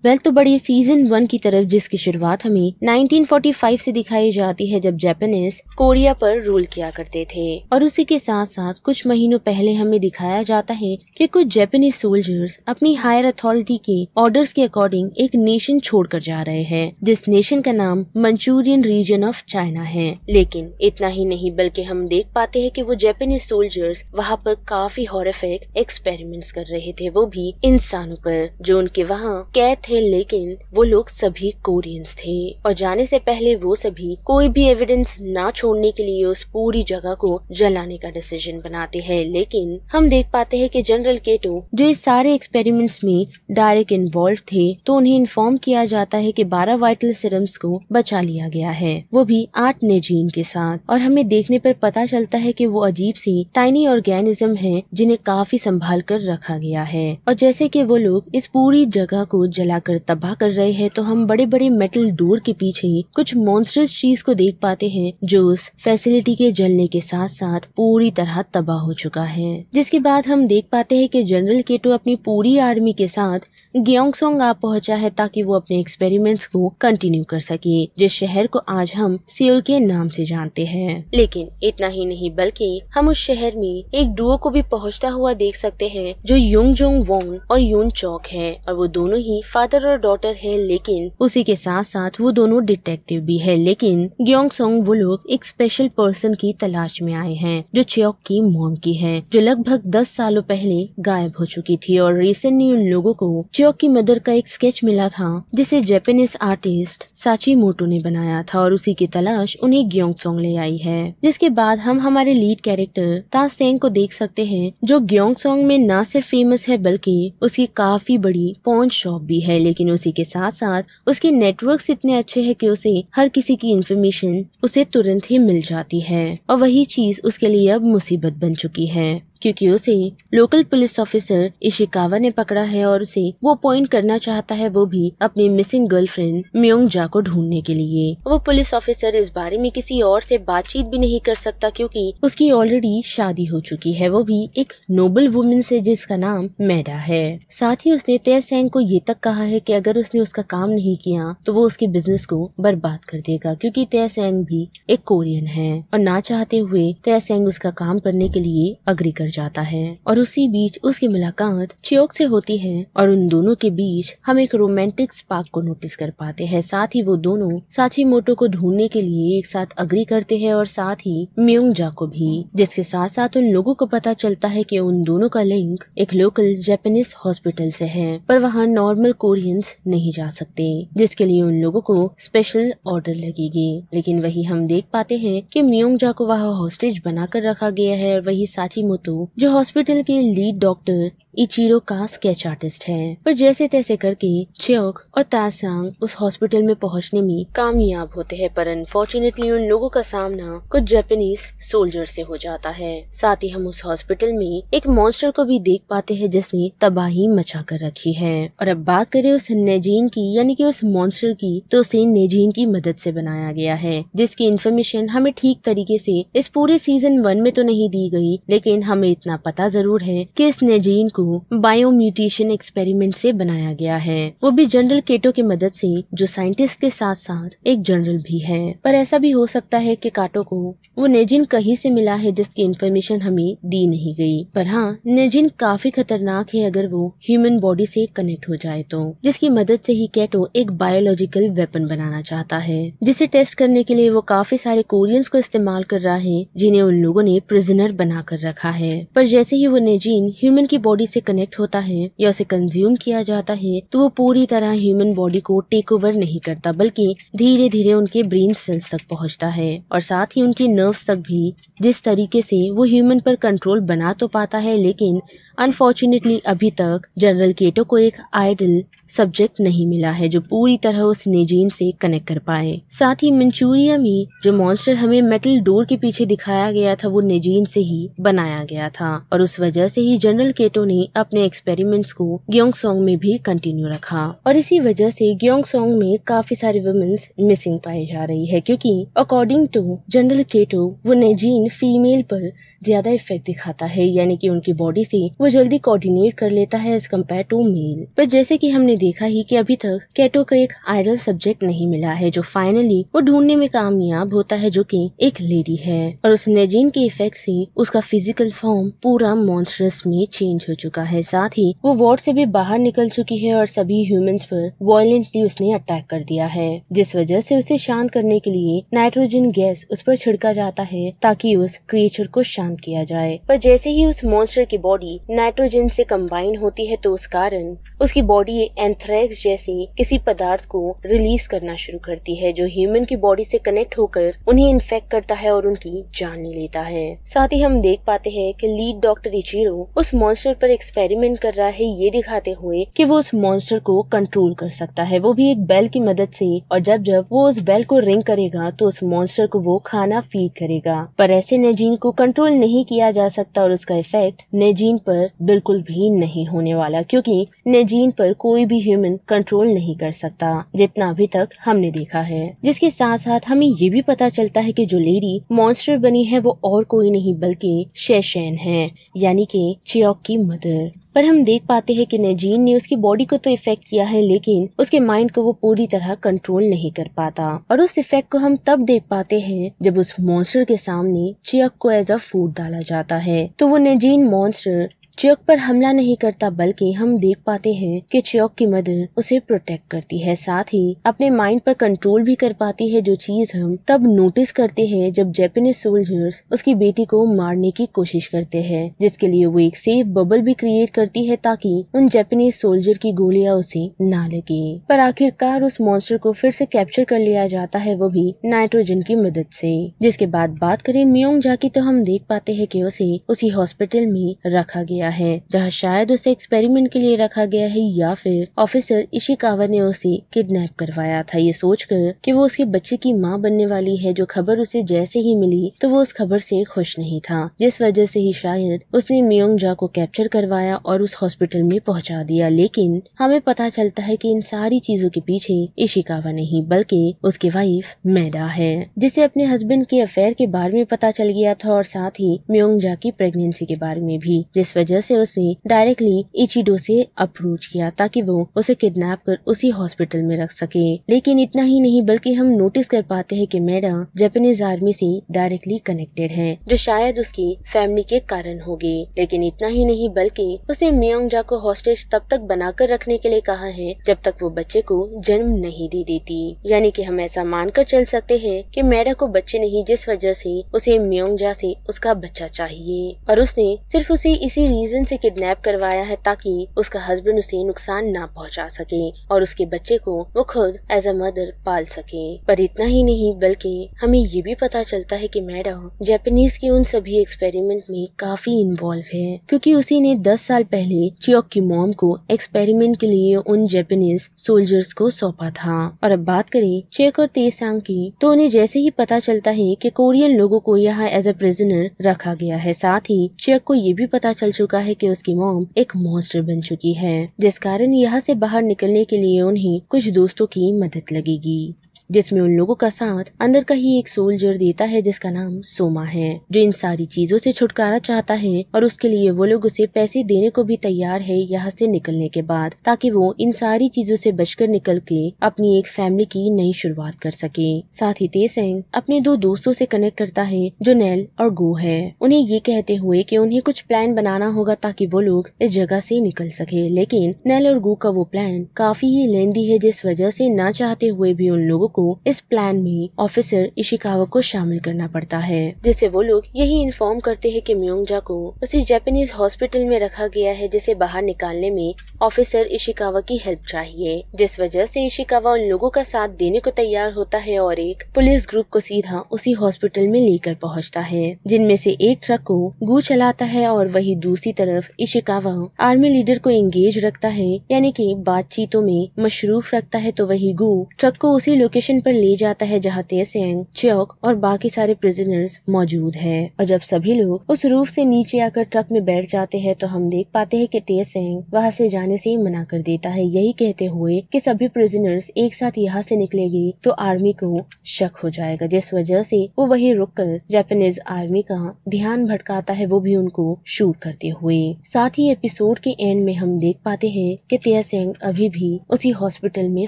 तो बड़ी सीजन 1 की तरफ, जिसकी शुरुआत हमें 1945 से दिखाई जाती है, जब जापानीज कोरिया पर रूल किया करते थे। और उसी के साथ साथ कुछ महीनों पहले हमें दिखाया जाता है कि कुछ जापानीज सोल्जर्स अपनी हायर अथॉरिटी के ऑर्डर्स के अकॉर्डिंग एक नेशन छोड़कर जा रहे हैं, जिस नेशन का नाम मंचूरियन रीजन ऑफ चाइना है। लेकिन इतना ही नहीं, बल्कि हम देख पाते हैं कि वो जापानीज सोल्जर्स वहाँ पर काफी हॉरिफिक एक्सपेरिमेंट्स कर रहे थे, वो भी इंसानों पर, जो उनके वहाँ कैद थे। लेकिन वो लोग सभी कोरियंस थे और जाने से पहले वो सभी कोई भी एविडेंस ना छोड़ने के लिए उस पूरी जगह को जलाने का डिसीजन बनाते हैं। लेकिन हम देख पाते हैं कि जनरल केटो, जो इस सारे एक्सपेरिमेंट्स में डायरेक्ट इन्वॉल्व थे, तो उन्हें इन्फॉर्म किया जाता है कि 12 वाइटल सिरम्स को बचा लिया गया है, वो भी 8 नेजीन के साथ। और हमें देखने पर पता चलता है कि वो अजीब सी टाइनी ऑर्गेनिज्म है, जिन्हें काफी संभाल कर रखा गया है। और जैसे कि वो लोग इस पूरी जगह को जलाकर तबाह कर रहे हैं, तो हम बड़े बड़े मेटल डोर के पीछे कुछ मॉन्स्टर्स चीज को देख पाते हैं, जो उस फैसिलिटी के जलने के साथ साथ पूरी तरह तबाह हो चुका है। जिसके बाद हम देख पाते हैं कि जनरल केटो अपनी पूरी आर्मी के साथ ग्योंगसोंग आ पहुंचा है, ताकि वो अपने एक्सपेरिमेंट्स को कंटिन्यू कर सके, जिस शहर को आज हम सियोल के नाम से जानते हैं। लेकिन इतना ही नहीं, बल्कि हम उस शहर में एक डुओ को भी पहुंचता हुआ देख सकते हैं, जो युंगजोंग वोंग और यून चौक है। और वो दोनों ही फादर और डॉटर है, लेकिन उसी के साथ साथ वो दोनों डिटेक्टिव भी है। लेकिन ग्योंगसोंग वो लोग एक स्पेशल पर्सन की तलाश में आए हैं, जो चियोक की मॉम की है, जो लगभग 10 सालों पहले गायब हो चुकी थी। और रिसेंटली उन लोगों को चियोक की मदर का एक स्केच मिला था, जिसे जापानीज आर्टिस्ट साची मोटो ने बनाया था, और उसी की तलाश उन्हें ग्योंगसोंग ले आई है। जिसके बाद हम हमारे लीड कैरेक्टर तासेंग को देख सकते हैं, जो ग्योंगसोंग में न सिर्फ फेमस है, बल्कि उसकी काफी बड़ी पॉन शॉप भी है। लेकिन उसी के साथ साथ उसके नेटवर्क्स इतने अच्छे हैं कि उसे हर किसी की इन्फॉर्मेशन उसे तुरंत ही मिल जाती है। और वही चीज उसके लिए अब मुसीबत बन चुकी है, क्योंकि उसे लोकल पुलिस ऑफिसर इशिकावा ने पकड़ा है, और उसे वो पॉइंट करना चाहता है, वो भी अपनी मिसिंग गर्लफ्रेंड म्योंग जा को ढूंढने के लिए। वो पुलिस ऑफिसर इस बारे में किसी और से बातचीत भी नहीं कर सकता, क्योंकि उसकी ऑलरेडी शादी हो चुकी है, वो भी एक नोबल वुमेन से, जिसका नाम मैडा है। साथ ही उसने तासेंग को ये तक कहा है कि अगर उसने उसका काम नहीं किया तो वो उसके बिजनेस को बर्बाद कर देगा, क्योंकि तासेंग भी एक कोरियन है। और ना चाहते हुए तासेंग उसका काम करने के लिए अग्री कर जाता है। और उसी बीच उसकी मुलाकात चियोक से होती है, और उन दोनों के बीच हम एक रोमांटिक स्पार्क को नोटिस कर पाते हैं। साथ ही वो दोनों साची मोटो को ढूंढने के लिए एक साथ अग्री करते हैं, और साथ ही म्योंग जा को भी। जिसके साथ साथ उन लोगों को पता चलता है कि उन दोनों का लिंक एक लोकल जापानीज हॉस्पिटल से है, पर वहाँ नॉर्मल कोरियंस नहीं जा सकते, जिसके लिए उन लोगों को स्पेशल ऑर्डर लगेगी। लेकिन वही हम देख पाते हैं कि म्योंग जा को वहाँ हॉस्टेज बनाकर रखा गया है, और वही साची मोटो, जो हॉस्पिटल के लीड डॉक्टर इचिरो का स्केच आर्टिस्ट है। पर जैसे तैसे करके चियोक और तासेंग उस हॉस्पिटल में पहुंचने में कामयाब होते हैं, पर अनफॉर्चुनेटली उन लोगों का सामना कुछ जापानीज सोल्जर से हो जाता है। साथ ही हम उस हॉस्पिटल में एक मॉन्स्टर को भी देख पाते हैं, जिसने तबाही मचा कर रखी है। और अब बात करें उस नेजीन की, यानी कि उस मॉन्स्टर की, तो उसे नेजीन की मदद से बनाया गया है, जिसकी इन्फॉर्मेशन हमें ठीक तरीके से इस पूरे सीजन 1 में तो नहीं दी गई, लेकिन हमें इतना पता जरूर है कि इस नेजीन को बायोम्यूटेशन एक्सपेरिमेंट से बनाया गया है, वो भी जनरल केटो की मदद से, जो साइंटिस्ट के साथ साथ एक जनरल भी है। पर ऐसा भी हो सकता है कि काटो को वो नेजिन कहीं से मिला है, जिसकी इन्फॉर्मेशन हमें दी नहीं गई। पर हाँ, नेजिन काफी खतरनाक है अगर वो ह्यूमन बॉडी से कनेक्ट हो जाए तो, जिसकी मदद से ही केटो एक बायोलॉजिकल वेपन बनाना चाहता है, जिसे टेस्ट करने के लिए वो काफी सारे कोरियंस को इस्तेमाल कर रहा है, जिन्हें उन लोगों ने प्रिजनर बना कर रखा है। पर जैसे ही वो नेजिन ह्यूमन की बॉडी से कनेक्ट होता है या उसे कंज्यूम किया जाता है, तो वो पूरी तरह ह्यूमन बॉडी को टेक ओवर नहीं करता, बल्कि धीरे धीरे उनके ब्रेन सेल्स तक पहुंचता है, और साथ ही उनके नर्व्स तक भी। जिस तरीके से वो ह्यूमन पर कंट्रोल बना तो पाता है, लेकिन अनफॉर्चुनेटली अभी तक जनरल केटो को एक आइडल सब्जेक्ट नहीं मिला है जो पूरी तरह उस नेजीन से कनेक्ट कर पाए। साथ ही मंचूरिया में जो मॉन्स्टर हमें मेटल डोर के पीछे दिखाया गया था, वो नेजीन से ही बनाया गया था, और उस वजह से ही जनरल केटो ने अपने एक्सपेरिमेंट्स को ग्योंगसोंग में भी कंटिन्यू रखा। और इसी वजह से ग्योंगसोंग में काफी सारी वुमेन्स मिसिंग पाई जा रही है, क्योंकि अकॉर्डिंग टू जनरल केटो वो नेजीन फीमेल पर ज्यादा इफेक्ट दिखाता है, यानी कि उनकी बॉडी से वो जल्दी कोऑर्डिनेट कर लेता है एज कम्पेयर टू मेल। पर जैसे कि हमने देखा ही कि अभी तक कैटो का एक आइडल सब्जेक्ट नहीं मिला है जो फाइनली वो ढूंढने में कामयाब होता है, जो कि एक लेडी है। और उस नेजिन के इफेक्ट से उसका फिजिकल फॉर्म पूरा मॉन्स्टरस में चेंज हो चुका है। साथ ही वो वार्ड से भी बाहर निकल चुकी है और सभी ह्यूमंस पर वायलेंटली उसने अटैक कर दिया है, जिस वजह से उसे शांत करने के लिए नाइट्रोजन गैस उस पर छिड़का जाता है ताकि उस क्रिएचर को शांत किया जाए। पर जैसे ही उस मॉन्स्टर की बॉडी नाइट्रोजन से कंबाइन होती है तो उस कारण उसकी बॉडी एंथ्रेक्स जैसे किसी पदार्थ को रिलीज करना शुरू करती है, जो ह्यूमन की बॉडी से कनेक्ट होकर उन्हें इन्फेक्ट करता है और उनकी जान ले लेता है। साथ ही हम देख पाते हैं कि लीड डॉक्टर इचिरो उस मॉन्स्टर पर एक्सपेरिमेंट कर रहा है, ये दिखाते हुए कि वो उस मॉन्स्टर को कंट्रोल कर सकता है, वो भी एक बेल की मदद से। और जब जब वो उस बेल को रिंग करेगा तो उस मॉन्स्टर को वो खाना फीड करेगा। पर ऐसे नेजिन को कंट्रोल नहीं किया जा सकता और उसका इफेक्ट नेजिन पर बिल्कुल भी नहीं होने वाला, क्योंकि नेजिन पर कोई भी ह्यूमन कंट्रोल नहीं कर सकता, जितना अभी तक हमने देखा है। जिसके साथ साथ हमें ये भी पता चलता है कि जो लेडी मॉन्स्टर बनी है वो और कोई नहीं बल्कि शेशेन है, यानी कि चियोक की मदर। पर हम देख पाते हैं कि नेजिन ने उसकी बॉडी को तो इफेक्ट किया है, लेकिन उसके माइंड को वो पूरी तरह कंट्रोल नहीं कर पाता। और उस इफेक्ट को हम तब देख पाते हैं जब उस मॉन्स्टर के सामने चियोक को एज अ फूड डाला जाता है। तो वो नेजिन मॉन्स्टर चियोक पर हमला नहीं करता, बल्कि हम देख पाते हैं कि चियोक की मदर उसे प्रोटेक्ट करती है, साथ ही अपने माइंड पर कंट्रोल भी कर पाती है, जो चीज हम तब नोटिस करते हैं जब जापानीज सोल्जर्स उसकी बेटी को मारने की कोशिश करते हैं, जिसके लिए वो एक सेफ बबल भी क्रिएट करती है ताकि उन जापानीज सोल्जर की गोलियां उसे ना लगे। पर आखिरकार उस मॉन्स्टर को फिर से कैप्चर कर लिया जाता है, वो भी नाइट्रोजन की मदद से। जिसके बाद बात करें मियोंग-जा की, तो हम देख पाते हैं कि उसे उसी हॉस्पिटल में रखा गया है जहाँ शायद उसे एक्सपेरिमेंट के लिए रखा गया है, या फिर ऑफिसर इशिकावा ने उसे किडनैप करवाया था, ये सोचकर कि वो उसके बच्चे की माँ बनने वाली है। जो खबर उसे जैसे ही मिली तो वो उस खबर से खुश नहीं था, जिस वजह से ही शायद उसने मियोंग-जा को कैप्चर करवाया और उस हॉस्पिटल में पहुँचा दिया। लेकिन हमें पता चलता है कि इन सारी चीजों के पीछे इशिकावा नहीं बल्कि उसकी वाइफ मेडा है, जिसे अपने हस्बैंड के अफेयर के बारे में पता चल गया था और साथ ही मियोंग-जा की प्रेगनेंसी के बारे में भी, जिस वजह से उसने डायरेक्टली इचिडो से अप्रोच किया ताकि वो उसे किडनैप कर उसी हॉस्पिटल में रख सके। लेकिन इतना ही नहीं बल्कि हम नोटिस कर पाते हैं कि मेडा जापानीज आर्मी से डायरेक्टली कनेक्टेड है, जो शायद उसकी फैमिली के कारण होगी। लेकिन इतना ही नहीं बल्कि उसने मियोंग-जा को हॉस्टेज तब तक बनाकर रखने के लिए कहा है जब तक वो बच्चे को जन्म नहीं दे देती, यानी कि हम ऐसा मानकर चल सकते हैं कि मेडा को बच्चे नहीं, जिस वजह से उसे मियोंग-जा से उसका बच्चा चाहिए। और उसने सिर्फ उसे इसी रीजन से किडनैप करवाया है ताकि उसका हस्बैंड उसे नुकसान ना पहुंचा सके और उसके बच्चे को वो खुद एज अ मदर पाल सके। पर इतना ही नहीं बल्कि हमें ये भी पता चलता है कि मेडा जापानीज के उन सभी एक्सपेरिमेंट में काफी इन्वॉल्व है, क्योंकि उसी ने 10 साल पहले चियोक की मॉम को एक्सपेरिमेंट के लिए उन जापानीज सोल्जर्स को सौंपा था। और अब बात करें चियोक और तेसांग की, तो उन्हें जैसे ही पता चलता है कि कोरियन लोगों को यहाँ एज अ प्रिजनर रखा गया है, साथ ही चियोक को ये भी पता चल चुका है कि उसकी मॉम एक मॉन्स्टर बन चुकी है, जिस कारण यहाँ से बाहर निकलने के लिए उन्हें कुछ दोस्तों की मदद लगेगी, जिसमें उन लोगों का साथ अंदर का ही एक सोल्जर देता है जिसका नाम सोमा है, जो इन सारी चीजों से छुटकारा चाहता है और उसके लिए वो लोग उसे पैसे देने को भी तैयार है यहाँ से निकलने के बाद, ताकि वो इन सारी चीजों से बचकर निकल के अपनी एक फैमिली की नई शुरुआत कर सके। साथ ही तेसेंग अपने 2 दोस्तों से कनेक्ट करता है जो नेल और गो है, उन्हें ये कहते हुए कि उन्हें कुछ प्लान बनाना होगा ताकि वो लोग इस जगह से निकल सके। लेकिन नेल और गो का वो प्लान काफी ही लेंदी है, जिस वजह से ना चाहते हुए भी उन लोगों को इस प्लान में ऑफिसर इशिकावा को शामिल करना पड़ता है, जिससे वो लोग यही इन्फॉर्म करते हैं कि मियोंग-जा को उसी जापानीज हॉस्पिटल में रखा गया है, जिसे बाहर निकालने में ऑफिसर इशिकावा की हेल्प चाहिए, जिस वजह से इशिकावा उन लोगों का साथ देने को तैयार होता है और एक पुलिस ग्रुप को सीधा उसी हॉस्पिटल में लेकर पहुंचता है, जिनमें से एक ट्रक को गू चलाता है और वही दूसरी तरफ इशिकावा आर्मी लीडर को एंगेज रखता है, यानी कि बातचीतों में मशरूफ रखता है, तो वही गू ट्रक को उसी लोकेशन स्टेशन पर ले जाता है जहाँ तेसेंग, च्योक और बाकी सारे प्रिजनर्स मौजूद है। और जब सभी लोग उस रूफ से नीचे आकर ट्रक में बैठ जाते हैं तो हम देख पाते हैं कि तेसेंग वहाँ से जाने से मना कर देता है, यही कहते हुए कि सभी प्रिजनर्स एक साथ यहाँ से निकलेगी तो आर्मी को शक हो जाएगा, जिस वजह से वो वही रुककर जापानीज आर्मी का ध्यान भटकाता है, वो भी उनको शूट करते हुए। साथ ही एपिसोड के एंड में हम देख पाते हैं कि तेसेंग अभी भी उसी हॉस्पिटल में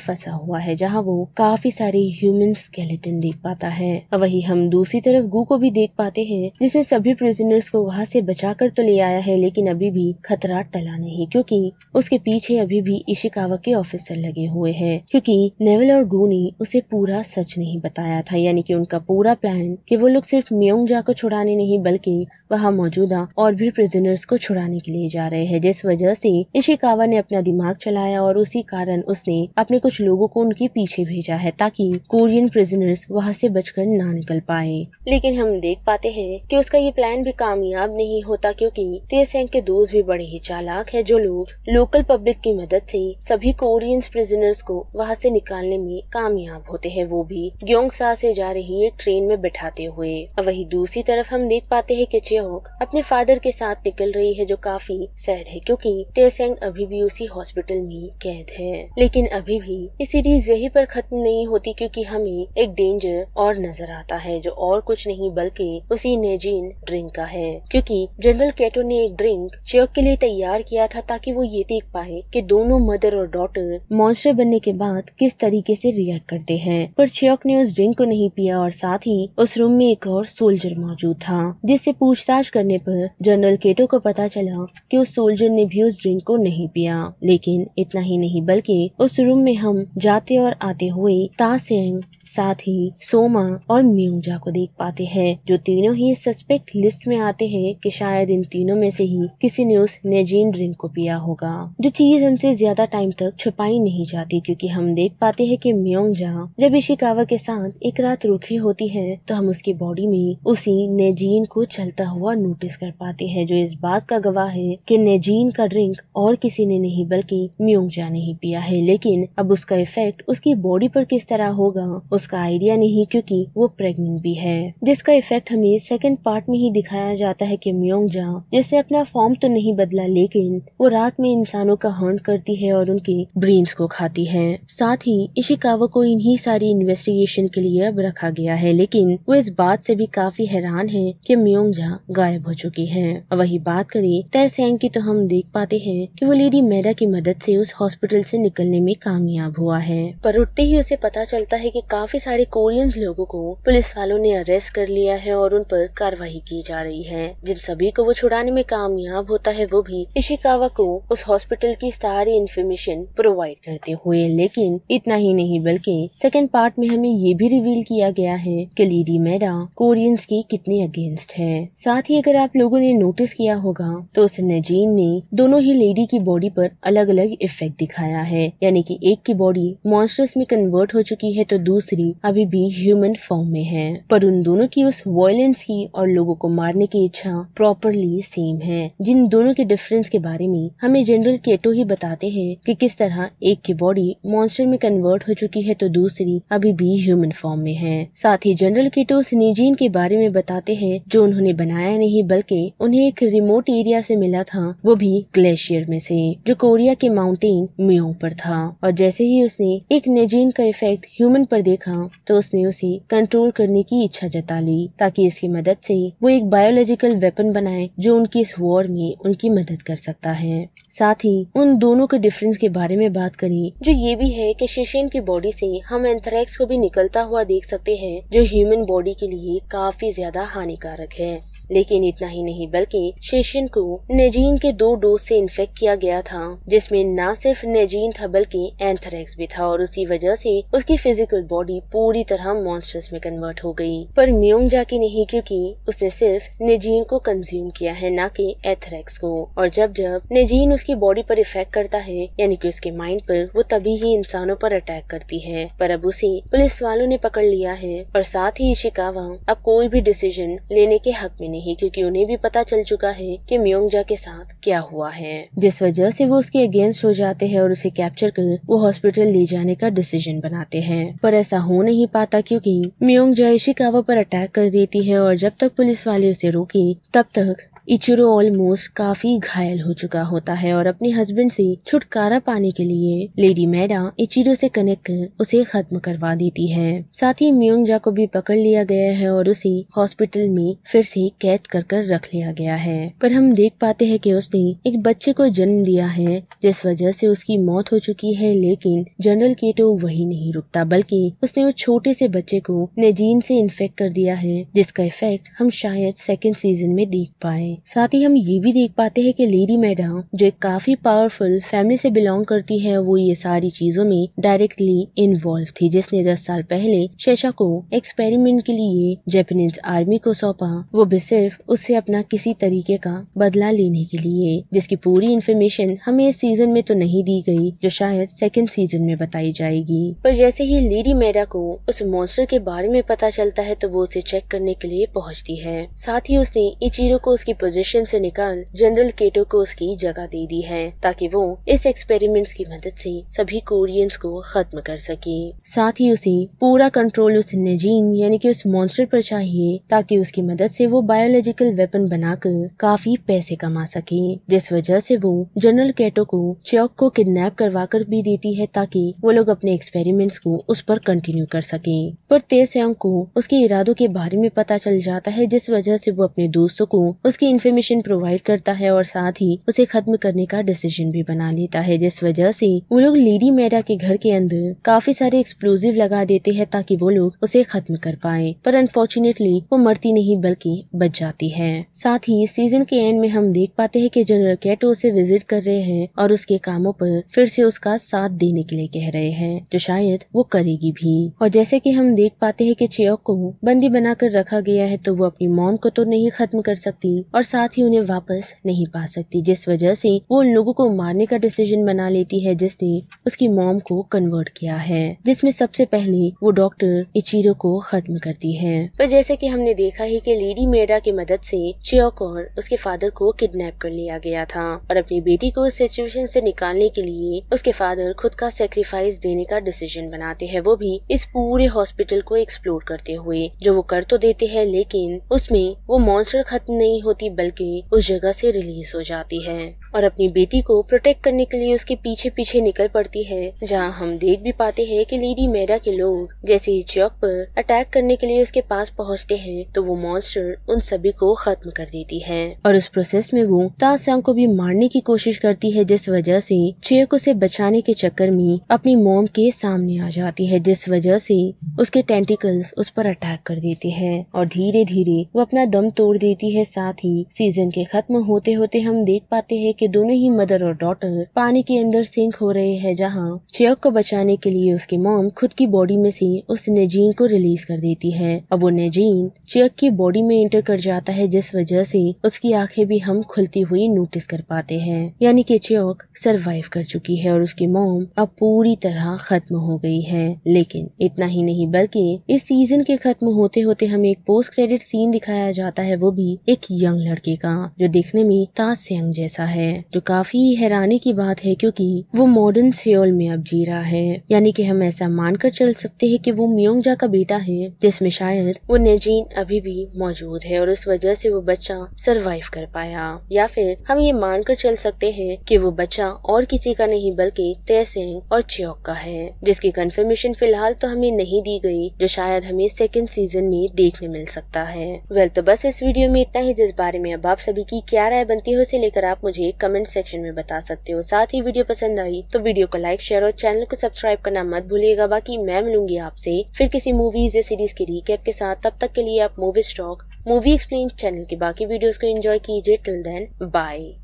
फंसा हुआ है जहाँ वो काफी सारे ह्यूमन स्केलेटन देख पाता है। वही हम दूसरी तरफ गू को भी देख पाते हैं जिसने सभी प्रिजनर्स को वहाँ से बचाकर तो ले आया है, लेकिन अभी भी खतरा टला नहीं क्योंकि उसके पीछे अभी भी इशिकावा के ऑफिसर लगे हुए हैं, क्योंकि नेवल और गू ने उसे पूरा सच नहीं बताया था, यानी कि उनका पूरा प्लान कि वो लोग सिर्फ म्योंगजा को छुड़ाने नहीं बल्कि वहाँ मौजूदा और भी प्रिजनर्स को छुड़ाने के लिए जा रहे हैं, जिस वजह से इशिकावा ने अपना दिमाग चलाया और उसी कारण उसने अपने कुछ लोगों को उनके पीछे भेजा है ताकि कोरियन प्रिजनर्स वहाँ से बचकर ना निकल पाए। लेकिन हम देख पाते हैं कि उसका ये प्लान भी कामयाब नहीं होता क्योंकि तेसेंग के दोस्त भी बड़े ही चालाक है, जो लोग लोकल पब्लिक की मदद से सभी कोरियन प्रिजनर्स को वहाँ से निकालने में कामयाब होते हैं, वो भी ग्योंगसा से जा रही एक ट्रेन में बैठाते हुए। वही दूसरी तरफ हम देख पाते हैं कि च्योक अपने फादर के साथ निकल रही है, जो काफी सैड है क्योंकि तेसेंग अभी भी उसी हॉस्पिटल में कैद है। लेकिन अभी भी ये सीरीज यहीं पर खत्म नहीं होती क्योंकि हमें एक डेंजर और नजर आता है जो और कुछ नहीं बल्कि उसी नेजिन ड्रिंक का है, क्योंकि जनरल केटो ने एक ड्रिंक च्योक के लिए तैयार किया था ताकि वो ये देख पाए कि दोनों मदर और डॉटर मॉन्स्टर बनने के बाद किस तरीके से रिएक्ट करते हैं। पर च्योक ने उस ड्रिंक को नहीं पिया और साथ ही उस रूम में एक और सोल्जर मौजूद था, जिससे पूछताछ करने पर जनरल केटो को पता चला कि उस सोल्जर ने भी उस ड्रिंक को नहीं पिया। लेकिन इतना ही नहीं बल्कि उस रूम में हम जाते और आते हुए तासेंग, साथ ही सोमा और म्योंगजा को देख पाते हैं, जो तीनों ही सस्पेक्ट लिस्ट में आते हैं कि शायद इन तीनों में से ही किसी ने उस नेजिन ड्रिंक को पिया होगा, जो चीज हमसे ज्यादा टाइम तक छुपाई नहीं जाती क्योंकि हम देख पाते हैं कि म्योंगजा जब इशिकावा के साथ एक रात रुकी होती है तो हम उसकी बॉडी में उसी नेजिन को चलता हुआ नोटिस कर पाते हैं, जो इस बात का गवाह है कि नेजिन का ड्रिंक और किसी ने नहीं बल्कि म्योंगजा ने ही पिया है। लेकिन अब उसका इफेक्ट उसकी बॉडी पर किस तरह होगा उसका आइडिया नहीं क्योंकि वो प्रेग्नेंट भी है, जिसका इफेक्ट हमें सेकंड पार्ट में ही दिखाया जाता है कि म्योंगजा जैसे अपना फॉर्म तो नहीं बदला लेकिन वो रात में इंसानों का हंट करती है और उनके ब्रेन्स को खाती है। साथ ही इशिकावा को इन्हीं सारी इन्वेस्टिगेशन के लिए अब रखा गया है, लेकिन वो इस बात से भी काफी हैरान है कि म्योंगजा गायब हो चुकी है। वही बात करें तेसेंग की तो हम देख पाते हैं कि वो लेडी मेडा की मदद से उस हॉस्पिटल से निकलने में कामयाब हुआ है, पर उठते ही उसे पता चलता है कि काफी सारे कोरियंस लोगों को पुलिस वालों ने अरेस्ट कर लिया है और उन पर कार्रवाई की जा रही है। जिन सभी को वो छुड़ाने में कामयाब होता है वो भी इशिकावा को उस हॉस्पिटल की सारी इन्फॉर्मेशन प्रोवाइड करते हुए। लेकिन इतना ही नहीं बल्कि सेकंड पार्ट में हमें ये भी रिवील किया गया है कि लेडी मेडा कोरियंस की कितनी अगेंस्ट है। साथ ही अगर आप लोगों ने नोटिस किया होगा तो उस नेजिन ने दोनों ही लेडी की बॉडी पर अलग अलग इफेक्ट दिखाया है, यानी कि एक की बॉडी मॉन्स्टर्स में कन्वर्ट हो चुकी है तो दूसरी अभी भी ह्यूमन फॉर्म में है, पर उन दोनों की उस वायलेंस की और लोगों को मारने की इच्छा प्रॉपरली सेम है। जिन दोनों के डिफरेंस के बारे में हमें जनरल केटो ही बताते हैं कि किस तरह एक की बॉडी मॉन्स्टर में कन्वर्ट हो चुकी है तो दूसरी अभी भी ह्यूमन फॉर्म में है। साथ ही जनरल केटो उस नेजिन के बारे में बताते हैं जो उन्होंने बनाया नहीं बल्कि उन्हें एक रिमोट एरिया से मिला था, वो भी ग्लेशियर में से, जो कोरिया के माउंटेन म्योंग पर था। और जैसे ही उसने एक नेजिन का इफेक्ट ह्यूमन पर देखा तो उसने उसे कंट्रोल करने की इच्छा जता ली ताकि इसकी मदद से वो एक बायोलॉजिकल वेपन बनाए जो उनकी इस वॉर में उनकी मदद कर सकता है। साथ ही उन दोनों के डिफरेंस के बारे में बात करें जो ये भी है कि शेशिन की बॉडी से हम एंथ्रेक्स को भी निकलता हुआ देख सकते हैं जो ह्यूमन बॉडी के लिए काफी ज्यादा हानिकारक है। लेकिन इतना ही नहीं बल्कि शेशिन को नेजिन के 2 डोज से इन्फेक्ट किया गया था, जिसमें न सिर्फ नेजिन था बल्कि एंथ्रेक्स भी था और उसी वजह से उसकी फिजिकल बॉडी पूरी तरह मॉन्स्टर्स में कन्वर्ट हो गई। पर म्योंगजा की नहीं, क्योंकि उसने सिर्फ नेजिन को कंज्यूम किया है न कि एंथ्रेक्स को। और जब जब नेजिन उसकी बॉडी पर इफेक्ट करता है यानी कि उसके माइंड पर, वो तभी ही इंसानों पर अटैक करती है। पर अब उसे पुलिस वालों ने पकड़ लिया है और साथ ही इशिकावा अब कोई भी डिसीजन लेने के हक में नहीं, क्योंकि उन्हें भी पता चल चुका है कि म्योंगजा के साथ क्या हुआ है, जिस वजह से वो उसके अगेंस्ट हो जाते हैं और उसे कैप्चर कर वो हॉस्पिटल ले जाने का डिसीजन बनाते हैं। पर ऐसा हो नहीं पाता क्योंकि म्योंगजा इशिकावा पर अटैक कर देती है और जब तक पुलिस वाले उसे रोके तब तक इचिरो ऑलमोस्ट काफी घायल हो चुका होता है और अपने हस्बैंड से छुटकारा पाने के लिए लेडी मैडा इचिरो से कनेक्ट कर उसे खत्म करवा देती है। साथ ही म्योंगजा को भी पकड़ लिया गया है और उसे हॉस्पिटल में फिर से कैद कर रख लिया गया है। पर हम देख पाते हैं कि उसने एक बच्चे को जन्म दिया है, जिस वजह से उसकी मौत हो चुकी है। लेकिन जनरल केटो वही नहीं रुकता, बल्कि उसने उस छोटे से बच्चे को नेजीन से इन्फेक्ट कर दिया है, जिसका इफेक्ट हम शायद सेकेंड सीजन में देख पाए। साथ ही हम ये भी देख पाते हैं कि लेडी मैडा जो एक काफी पावरफुल फैमिली से बिलोंग करती है, वो ये सारी चीजों में डायरेक्टली इन्वॉल्व थी, जिसने 10 साल पहले शेशा को एक्सपेरिमेंट के लिए जापानीज आर्मी को सौंपा, वो भी सिर्फ उससे अपना किसी तरीके का बदला लेने के लिए, जिसकी पूरी इन्फॉर्मेशन हमें इस सीजन में तो नहीं दी गई, जो शायद सेकेंड सीजन में बताई जाएगी। पर जैसे ही लेडी मैडा को उस मॉन्स्टर के बारे में पता चलता है तो वो उसे चेक करने के लिए पहुँचती है। साथ ही उसने इचिरो को उसकी पोजीशन से निकाल जनरल केटो को उसकी जगह दे दी है, ताकि वो इस एक्सपेरिमेंट्स की मदद से सभी कोरियंस को खत्म कर सके। साथ ही उसे पूरा कंट्रोल उस नेजीन यानी कि उस मॉन्स्टर पर चाहिए, ताकि उसकी मदद से वो बायोलॉजिकल वेपन बनाकर काफी पैसे कमा सके, जिस वजह से वो जनरल केटो को चियोक को किडनैप करवा कर भी देती है, ताकि वो लोग अपने एक्सपेरिमेंट्स को उस पर कंटिन्यू कर सके। पर तेसेयोंग को उसके इरादों के बारे में पता चल जाता है, जिस वजह से वो अपने दोस्तों को उसकी इन्फॉर्मेशन प्रोवाइड करता है और साथ ही उसे खत्म करने का डिसीजन भी बना लेता है, जिस वजह से वो लोग लेडी मैडा के घर के अंदर काफी सारे एक्सप्लोजिव लगा देते हैं ताकि वो लोग उसे खत्म कर पाए। पर अनफॉर्चुनेटली वो मरती नहीं बल्कि बच जाती है। साथ ही सीजन के एंड में हम देख पाते हैं कि जनरल केटो उसे विजिट कर रहे हैं और उसके कामों पर फिर से उसका साथ देने के लिए कह रहे हैं, जो शायद वो करेगी भी। और जैसे कि हम देख पाते हैं कि चियोक को बंदी बनाकर रखा गया है, तो वो अपनी मॉम को तो नहीं खत्म कर सकती और साथ ही उन्हें वापस नहीं पा सकती, जिस वजह से वो उन लोगों को मारने का डिसीजन बना लेती है जिसने उसकी मॉम को कन्वर्ट किया है, जिसमें सबसे पहले वो डॉक्टर इचिरो को खत्म करती है। पर जैसे कि हमने देखा ही कि लेडी मेडा की मदद से चियोक और उसके फादर को किडनैप कर लिया गया था और अपनी बेटी को इस सिचुएशन से निकालने के लिए उसके फादर खुद का सेक्रीफाइस देने का डिसीजन बनाते हैं, वो भी इस पूरे हॉस्पिटल को एक्सप्लोर करते हुए। जो वो कर तो देते हैं, लेकिन उसमें वो मॉन्स्टर खत्म नहीं होती बल्कि उस जगह से रिलीज हो जाती है और अपनी बेटी को प्रोटेक्ट करने के लिए उसके पीछे पीछे निकल पड़ती है, जहां हम देख भी पाते हैं कि लेडी मेडा के लोग जैसे ही चियोक पर अटैक करने के लिए उसके पास पहुंचते हैं तो वो मॉन्स्टर उन सभी को खत्म कर देती है और उस प्रोसेस में वो तासेयोंग को भी मारने की कोशिश करती है, जिस वजह से चियोक उसे बचाने के चक्कर में अपनी मॉम के सामने आ जाती है, जिस वजह से उसके टेंटिकल्स उस पर अटैक कर देते हैं और धीरे धीरे वो अपना दम तोड़ देती है। साथ ही सीजन के खत्म होते होते हम देख पाते हैं कि दोनों ही मदर और डॉटर पानी के अंदर सिंक हो रहे हैं, जहां चियोक को बचाने के लिए उसकी मॉम खुद की बॉडी में से उस नेजीन को रिलीज कर देती है। अब वो नेजीन चियोक की बॉडी में एंटर कर जाता है, जिस वजह से उसकी आंखें भी हम खुलती हुई नोटिस कर पाते हैं, यानी कि चियोक सरवाइव कर चुकी है और उसकी मॉम अब पूरी तरह खत्म हो गई है। लेकिन इतना ही नहीं बल्कि इस सीजन के खत्म होते होते हमें एक पोस्ट क्रेडिट सीन दिखाया जाता है, वो भी एक यंग लड़के का जो देखने में तासेयोंग जैसा है, जो काफी हैरानी की बात है क्योंकि वो मॉडर्न सियोल में अब जी रहा है। यानी कि हम ऐसा मानकर चल सकते हैं कि वो म्योंगजा का बेटा है, जिसमें शायद वो नेजीन अभी भी मौजूद है और उस वजह से वो बच्चा सरवाइव कर पाया। या फिर हम ये मानकर चल सकते हैं कि वो बच्चा और किसी का नहीं बल्कि तासेयोंग और चियोक का है, जिसकी कंफर्मेशन फिलहाल तो हमें नहीं दी गई, जो शायद हमें सेकंड सीजन में देखने मिल सकता है। तो बस इस वीडियो में इतना ही। जिस बारे में अब आप सभी की क्या राय बनती है उसे लेकर आप मुझे कमेंट सेक्शन में बता सकते हो। साथ ही वीडियो पसंद आई तो वीडियो को लाइक, शेयर और चैनल को सब्सक्राइब करना मत भूलिएगा। बाकी मैं मिलूंगी आपसे फिर किसी मूवीज या सीरीज के रिकैप के साथ। तब तक के लिए आप movie stock movie explain channel की बाकी वीडियोस को एंजॉय कीजिए। Till then bye.